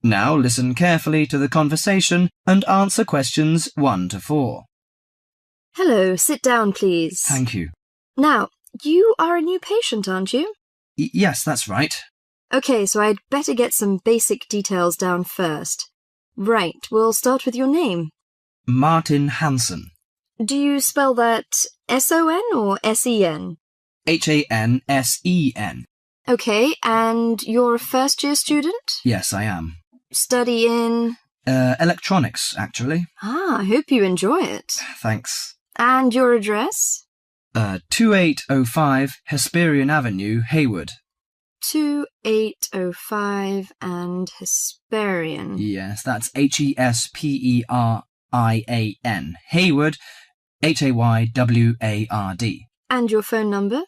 Now listen carefully to the conversation and answer questions 1 to 4. Hello, sit down, please. Thank you. Now, you are a new patient, aren't you? Yes, that's right. Okay, so I'd better get some basic details down first. Right, we'll start with your name. Martin Hansen. Do you spell that S-O-N or S-E-N? Hansen. Okay, and you're a first-year student? Yes, I am. Study in? Electronics, actually. I hope you enjoy it. Thanks. And your address? 2805 Hesperian Avenue, Hayward. 2805 and Hesperian. Yes, that's Hesperian. Hayward, Hayward. And your phone number?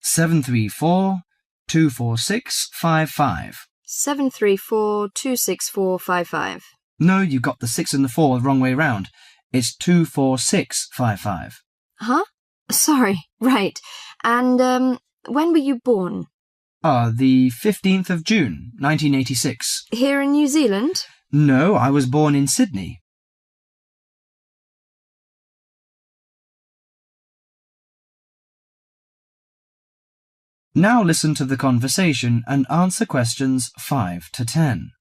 734-246-55. 734-264-55. No, you got the 6 and the 4 the wrong way round. It's 246-55. Huh? Sorry, right. And, when were you born? The 15th of June, 1986. Here in New Zealand? No, I was born in Sydney. Now listen to the conversation and answer questions 5 to 10.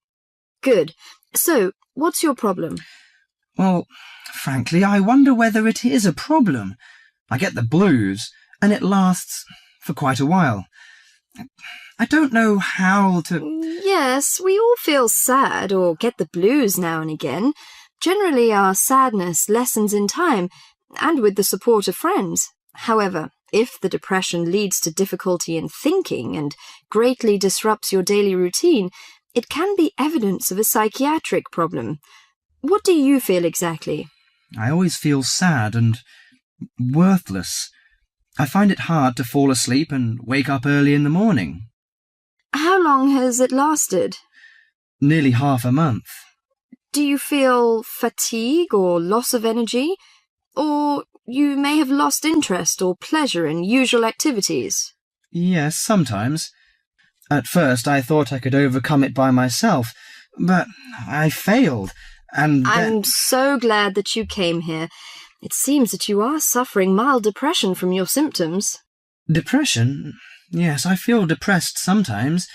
Good. So, what's your problem? Well, frankly, I wonder whether it is a problem. I get the blues, and it lasts for quite a while. I don't know how to... Yes, we all feel sad or get the blues now and again. Generally, our sadness lessens in time, and with the support of friends. However, if the depression leads to difficulty in thinking and greatly disrupts your daily routine, it can be evidence of a psychiatric problem. What do you feel exactly? I always feel sad and worthless. I find it hard to fall asleep and wake up early in the morning. How long has it lasted? Nearly half a month. Do you feel fatigue or loss of energy? Or you may have lost interest or pleasure in usual activities? Yes, sometimes. At first I thought I could overcome it by myself, but I failed, and I'm so glad that you came here. It seems that you are suffering mild depression from your symptoms. Depression? Yes, I feel depressed sometimes.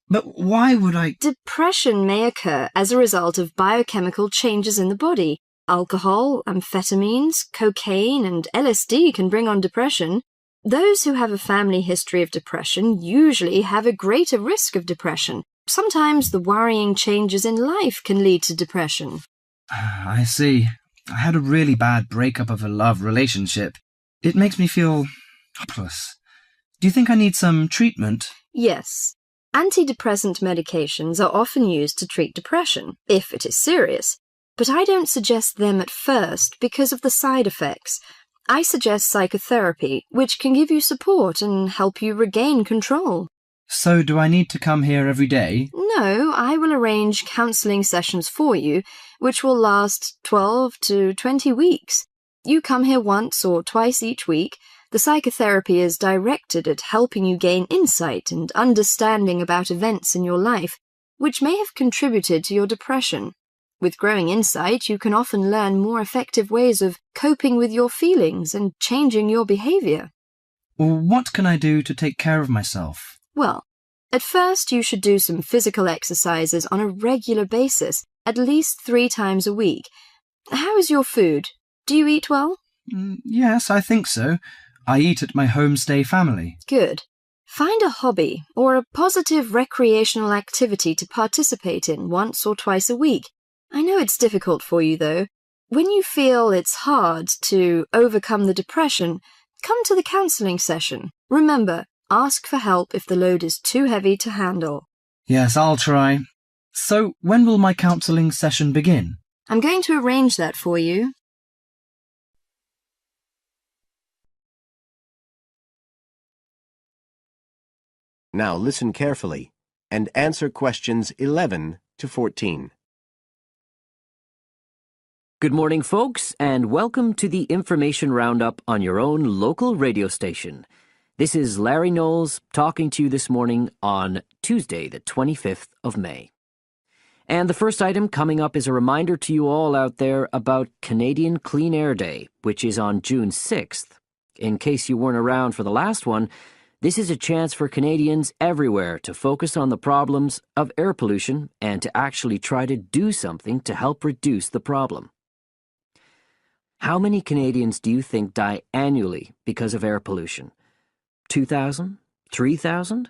But why would I... Depression may occur as a result of biochemical changes in the body. Alcohol, amphetamines, cocaine, and LSD can bring on depression. Those who have a family history of depression usually have a greater risk of depression. Sometimes the worrying changes in life can lead to depression. I see. I had a really bad breakup of a love relationship. It makes me feel hopeless. Do you think I need some treatment? Yes. Antidepressant medications are often used to treat depression, if it is serious. But I don't suggest them at first because of the side effects. I suggest psychotherapy, which can give you support and help you regain control. So do I need to come here every day? No, I will arrange counselling sessions for you, which will last 12 to 20 weeks. You come here once or twice each week. The psychotherapy is directed at helping you gain insight and understanding about events in your life, which may have contributed to your depression. With growing insight, you can often learn more effective ways of coping with your feelings and changing your behaviour. What can I do to take care of myself? Well, at first you should do some physical exercises on a regular basis, at least 3 times a week. How is your food? Do you eat well? Yes, I think so. I eat at my homestay family. Good. Find a hobby or a positive recreational activity to participate in once or twice a week. I know it's difficult for you, though. When you feel it's hard to overcome the depression, come to the counselling session. Remember, ask for help if the load is too heavy to handle. Yes, I'll try. So, when will my counselling session begin? I'm going to arrange that for you. Now listen carefully and answer questions 11 to 14. Good morning, folks, and welcome to the information roundup on your own local radio station. This is Larry Knowles talking to you this morning on Tuesday, the 25th of May. And the first item coming up is a reminder to you all out there about Canadian Clean Air Day, which is on June 6th. In case you weren't around for the last one, this is a chance for Canadians everywhere to focus on the problems of air pollution and to actually try to do something to help reduce the problem. How many Canadians do you think die annually because of air pollution? 2,000? 3,000?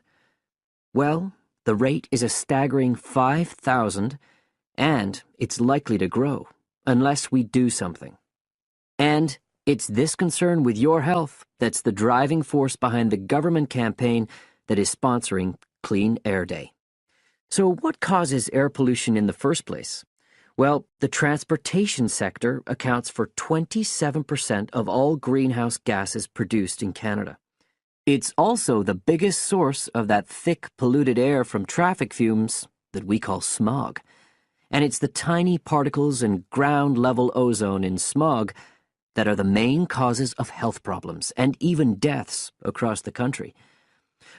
Well, the rate is a staggering 5,000, and it's likely to grow unless we do something. And it's this concern with your health that's the driving force behind the government campaign that is sponsoring Clean Air Day. So what causes air pollution in the first place? Well, the transportation sector accounts for 27% of all greenhouse gases produced in Canada. It's also the biggest source of that thick, polluted air from traffic fumes that we call smog. And it's the tiny particles and ground-level ozone in smog that are the main causes of health problems and even deaths across the country.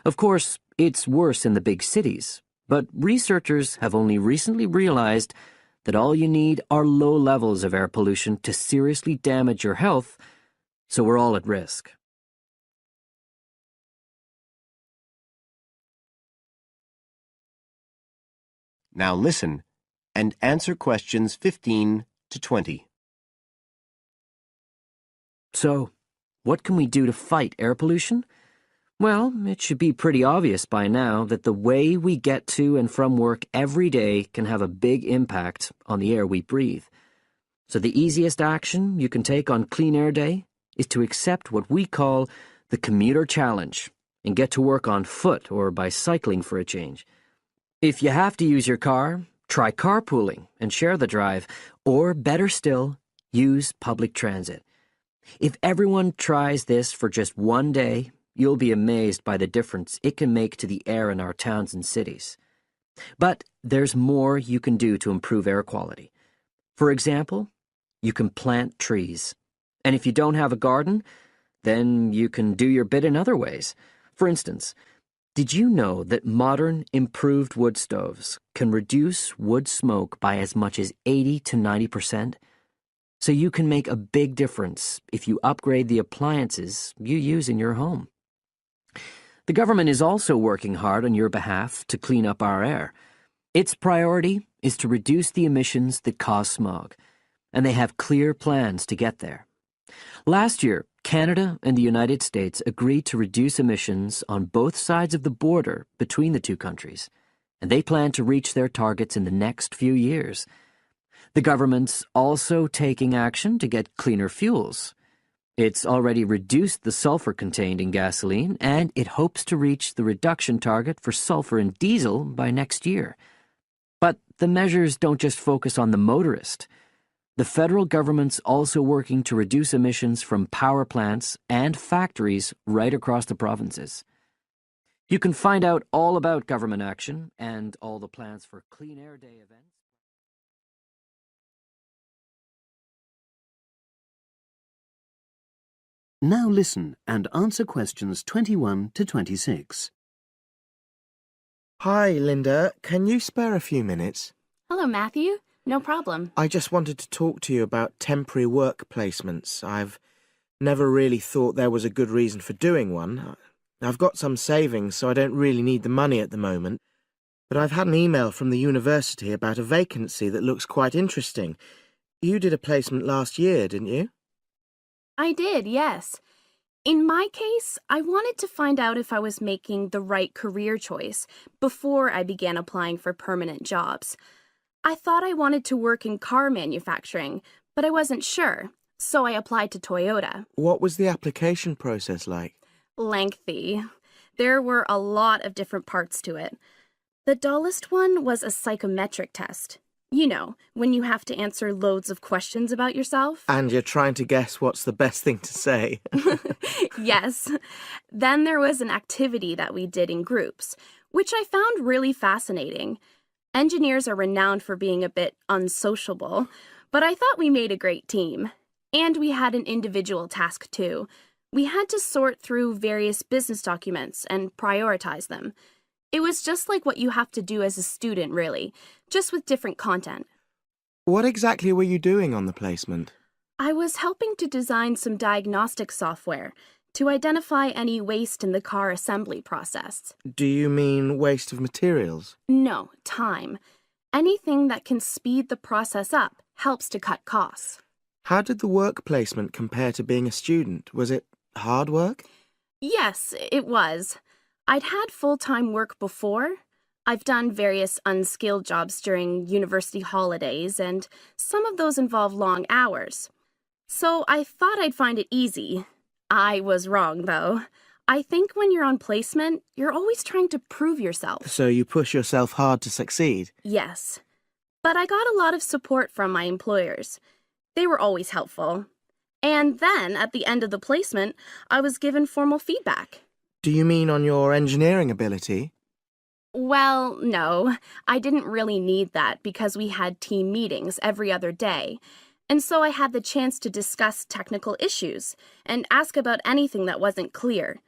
Of course, it's worse in the big cities, but researchers have only recently realized that all you need are low levels of air pollution to seriously damage your health, so we're all at risk. Now listen and answer questions 15 to 20. So, what can we do to fight air pollution? Well, it should be pretty obvious by now that the way we get to and from work every day can have a big impact on the air we breathe. So the easiest action you can take on Clean Air Day is to accept what we call the commuter challenge and get to work on foot or by cycling for a change. If you have to use your car, try carpooling and share the drive, or better still, use public transit. If everyone tries this for just one day, you'll be amazed by the difference it can make to the air in our towns and cities. But there's more you can do to improve air quality. For example, you can plant trees. And if you don't have a garden, then you can do your bit in other ways. For instance, did you know that modern, improved wood stoves can reduce wood smoke by as much as 80 to 90%? So you can make a big difference if you upgrade the appliances you use in your home. The government is also working hard on your behalf to clean up our air. Its priority is to reduce the emissions that cause smog, and they have clear plans to get there. Last year, Canada and the United States agreed to reduce emissions on both sides of the border between the two countries, and they plan to reach their targets in the next few years. The government's also taking action to get cleaner fuels. It's already reduced the sulfur contained in gasoline, and it hopes to reach the reduction target for sulfur in diesel by next year. But the measures don't just focus on the motorist. The federal government's also working to reduce emissions from power plants and factories right across the provinces. You can find out all about government action and all the plans for Clean Air Day events. Now listen and answer questions 21 to 26. Hi, Linda. Can you spare a few minutes? Hello, Matthew. No problem. I just wanted to talk to you about temporary work placements. I've never really thought there was a good reason for doing one. I've got some savings, so I don't really need the money at the moment. But I've had an email from the university about a vacancy that looks quite interesting. You did a placement last year, didn't you? I did, yes. In my case, I wanted to find out if I was making the right career choice before I began applying for permanent jobs. I thought I wanted to work in car manufacturing, but I wasn't sure, so I applied to Toyota. What was the application process like? Lengthy. There were a lot of different parts to it. The dullest one was a psychometric test. You know, when you have to answer loads of questions about yourself. And you're trying to guess what's the best thing to say. Yes. Then there was an activity that we did in groups, which I found really fascinating. Engineers are renowned for being a bit unsociable, but I thought we made a great team. And we had an individual task too. We had to sort through various business documents and prioritize them. It was just like what you have to do as a student, really. just with different content. What exactly were you doing on the placement? I was helping to design some diagnostic software to identify any waste in the car assembly process. Do you mean waste of materials? No, time. Anything that can speed the process up helps to cut costs. How did the work placement compare to being a student? Was it hard work? Yes, it was. I'd had full-time work before. I've done various unskilled jobs during university holidays, and some of those involve long hours. So I thought I'd find it easy. I was wrong, though. I think when you're on placement, you're always trying to prove yourself. So you push yourself hard to succeed? Yes. But I got a lot of support from my employers. They were always helpful. And then, at the end of the placement, I was given formal feedback. Do you mean on your engineering ability? Well, no. I didn't really need that because we had team meetings every other day. And so I had the chance to discuss technical issues and ask about anything that wasn't clear.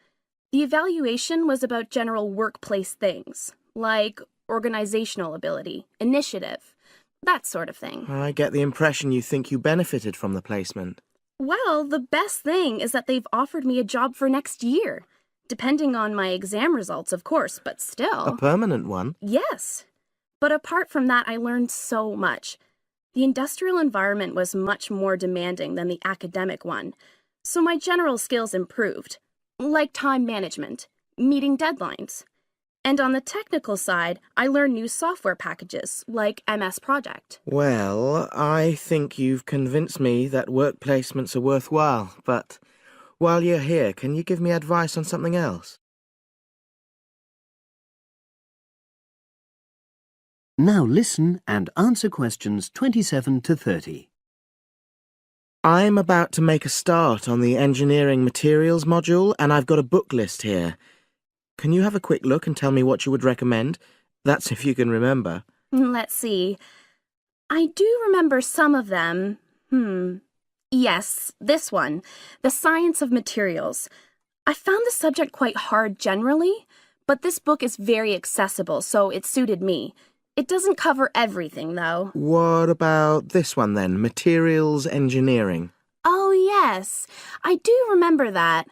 The evaluation was about general workplace things, like organizational ability, initiative, that sort of thing. I get the impression you think you benefited from the placement. Well, the best thing is that they've offered me a job for next year. Depending on my exam results, of course, but still. A permanent one? Yes. But apart from that, I learned so much. The industrial environment was much more demanding than the academic one, so my general skills improved, like time management, meeting deadlines. And on the technical side, I learned new software packages, like MS Project. Well, I think you've convinced me that work placements are worthwhile, but while you're here, can you give me advice on something else? Now listen and answer questions 27 to 30. I'm about to make a start on the engineering materials module, and I've got a book list here. Can you have a quick look and tell me what you would recommend? That's if you can remember. Let's see. I do remember some of them. Yes, this one, The Science of Materials. I found the subject quite hard generally, but this book is very accessible, so it suited me. It doesn't cover everything, though. What about this one then, Materials Engineering? Oh, yes, I do remember that.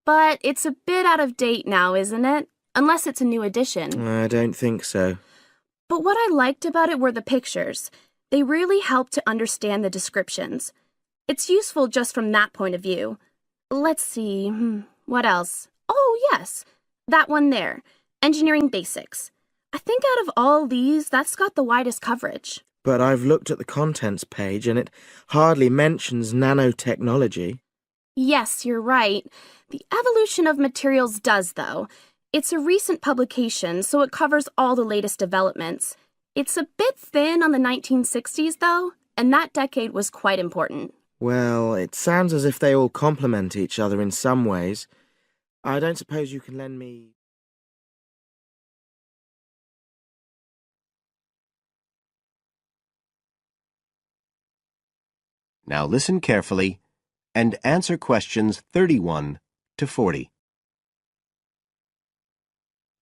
But it's a bit out of date now, isn't it? Unless it's a new edition. I don't think so. But what I liked about it were the pictures. They really helped to understand the descriptions. It's useful just from that point of view. Let's see, what else? Oh, yes, that one there, Engineering Basics. I think out of all these, that's got the widest coverage. But I've looked at the contents page and it hardly mentions nanotechnology. Yes, you're right. The evolution of materials does, though. It's a recent publication, so it covers all the latest developments. It's a bit thin on the 1960s, though, and that decade was quite important. Well, it sounds as if they all complement each other in some ways. I don't suppose you can lend me... Now listen carefully and answer questions 31 to 40.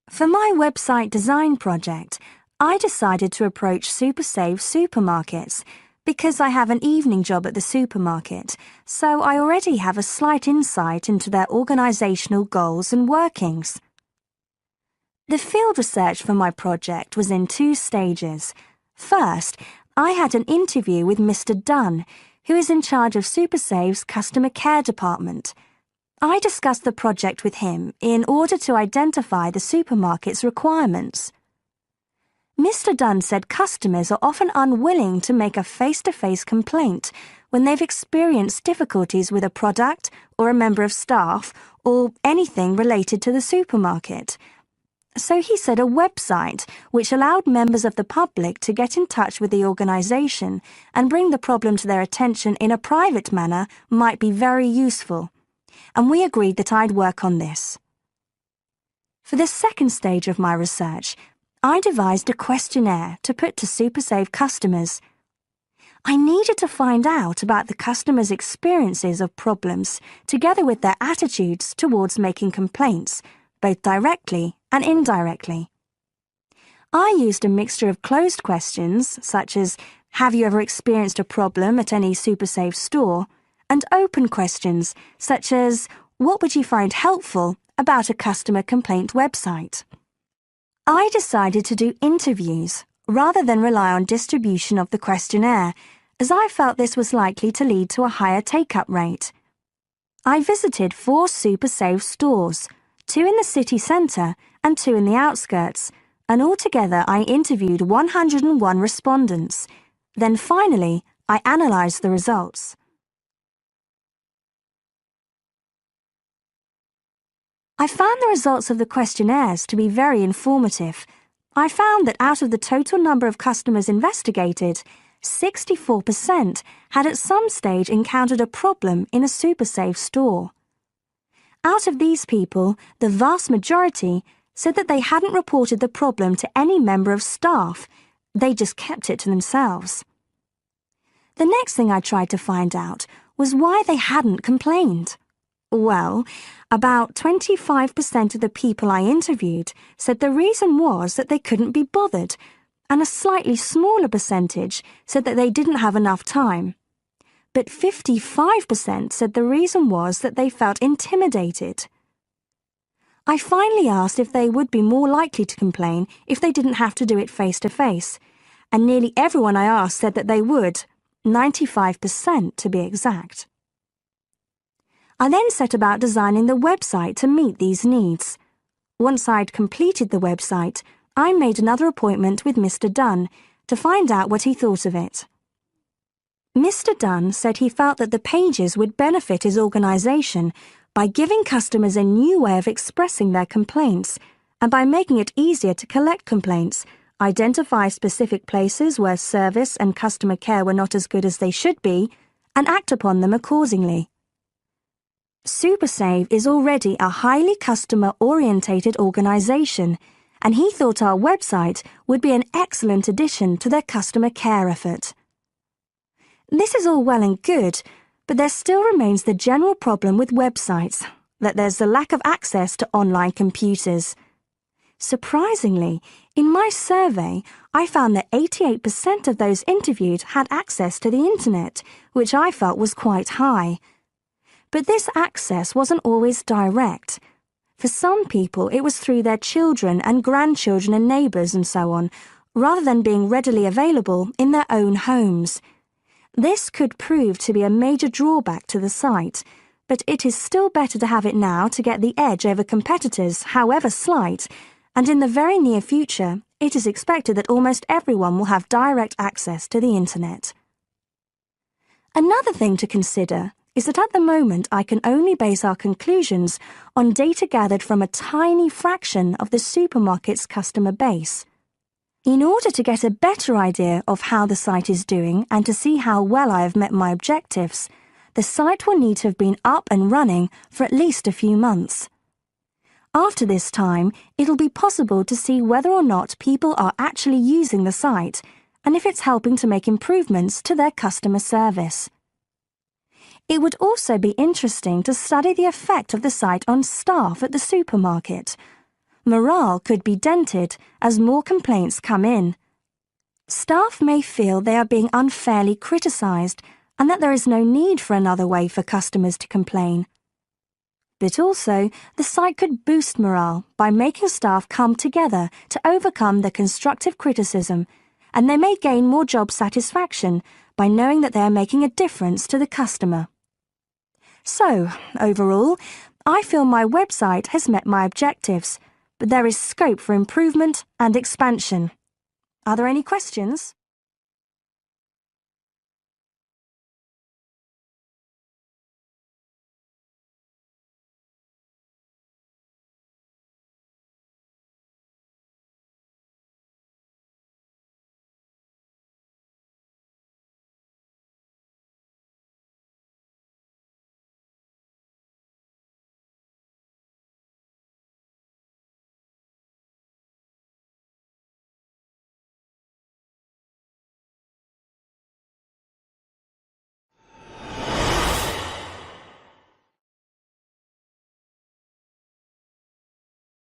For my website design project, I decided to approach SuperSave supermarkets because I have an evening job at the supermarket, so I already have a slight insight into their organisational goals and workings. The field research for my project was in 2 stages. First, I had an interview with Mr. Dunn, who is in charge of SuperSave's customer care department. I discussed the project with him in order to identify the supermarket's requirements. Mr. Dunn said customers are often unwilling to make a face-to-face complaint when they've experienced difficulties with a product or a member of staff or anything related to the supermarket. So he said a website which allowed members of the public to get in touch with the organisation and bring the problem to their attention in a private manner might be very useful, and we agreed that I'd work on this. For the second stage of my research, I devised a questionnaire to put to SuperSave customers. I needed to find out about the customers' experiences of problems together with their attitudes towards making complaints, both directly and indirectly. I used a mixture of closed questions, such as, have you ever experienced a problem at any SuperSave store? And open questions, such as, what would you find helpful about a customer complaint website? I decided to do interviews rather than rely on distribution of the questionnaire, as I felt this was likely to lead to a higher take-up rate. I visited 4 SuperSave stores, 2 in the city centre and 2 in the outskirts, and altogether I interviewed 101 respondents. Then finally, I analysed the results. I found the results of the questionnaires to be very informative. I found that out of the total number of customers investigated, 64% had at some stage encountered a problem in a SuperSave store. Out of these people, the vast majority said that they hadn't reported the problem to any member of staff. They just kept it to themselves. The next thing I tried to find out was why they hadn't complained. Well, about 25% of the people I interviewed said the reason was that they couldn't be bothered, and a slightly smaller percentage said that they didn't have enough time. But 55% said the reason was that they felt intimidated. I finally asked if they would be more likely to complain if they didn't have to do it face-to-face, and nearly everyone I asked said that they would, 95% to be exact. I then set about designing the website to meet these needs. Once I'd completed the website, I made another appointment with Mr. Dunn to find out what he thought of it. Mr. Dunn said he felt that the pages would benefit his organisation by giving customers a new way of expressing their complaints and by making it easier to collect complaints, identify specific places where service and customer care were not as good as they should be, and act upon them accordingly. SuperSave is already a highly customer-orientated organisation, and he thought our website would be an excellent addition to their customer care effort. This is all well and good, but there still remains the general problem with websites, that there's the lack of access to online computers. Surprisingly, in my survey, I found that 88% of those interviewed had access to the internet, which I felt was quite high. But this access wasn't always direct. For some people, it was through their children and grandchildren and neighbours and so on, rather than being readily available in their own homes. This could prove to be a major drawback to the site, but it is still better to have it now to get the edge over competitors, however slight, and in the very near future, it is expected that almost everyone will have direct access to the internet. Another thing to consider is that at the moment I can only base our conclusions on data gathered from a tiny fraction of the supermarket's customer base. In order to get a better idea of how the site is doing and to see how well I have met my objectives, the site will need to have been up and running for at least a few months. After this time, it'll be possible to see whether or not people are actually using the site and if it's helping to make improvements to their customer service. It would also be interesting to study the effect of the site on staff at the supermarket. Morale could be dented as more complaints come in. Staff may feel they are being unfairly criticised and that there is no need for another way for customers to complain. But also, the site could boost morale by making staff come together to overcome the constructive criticism, and they may gain more job satisfaction by knowing that they are making a difference to the customer. So, overall, I feel my website has met my objectives, but there is scope for improvement and expansion. Are there any questions?